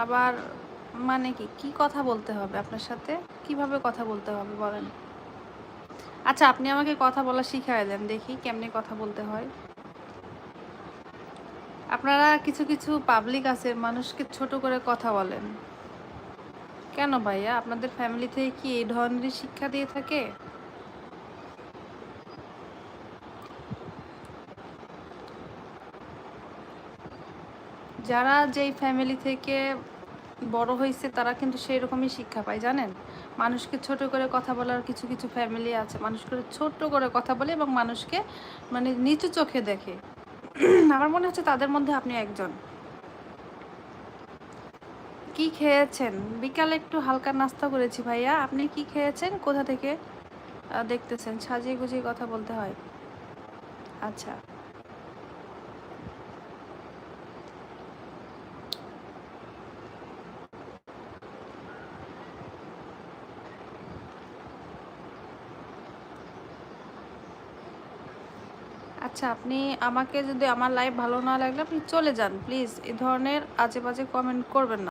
আবার মানে কি কি কথা বলতে হবে আপনার সাথে? কিভাবে কথা বলতে হবে বলেন? আচ্ছা আপনি আমাকে কথা বলা শিখায় দেন দেখি কেমনে কথা বলতে হয়। আপনারা কিছু কিছু পাবলিক আছে মানুষকে ছোট করে কথা বলেন। কেন ভাইয়া আপনাদের ফ্যামিলি থেকে কি এই ধরনের শিক্ষা দিয়ে থাকে? যারা যেই ফ্যামিলি থেকে বড় হয়েছে তারা কিন্তু সেই রকমই শিক্ষা পায় জানেন। মানুষকে ছোট করে কথা বলার কিছু কিছু ফ্যামিলি আছে মানুষকে ছোট করে কথা বলে এবং মানুষকে মানে নিচু চোখে দেখে। আমার মনে হচ্ছে তাদের মধ্যে আপনি একজন। কি খেয়েছেন? বিকালে একটু হালকা নাস্তা করেছি ভাইয়া। আপনি কি খেয়েছেন? কোথা থেকে দেখতেছেন? সাজিয়ে গুজিয়ে কথা বলতে হয়। আচ্ছা আচ্ছা, আপনি আমাকে যদি আমার লাইফ ভালো না লাগলে আপনি চলে যান প্লিজ। এ ধরনের আজে বাজে কমেন্ট করবেন না।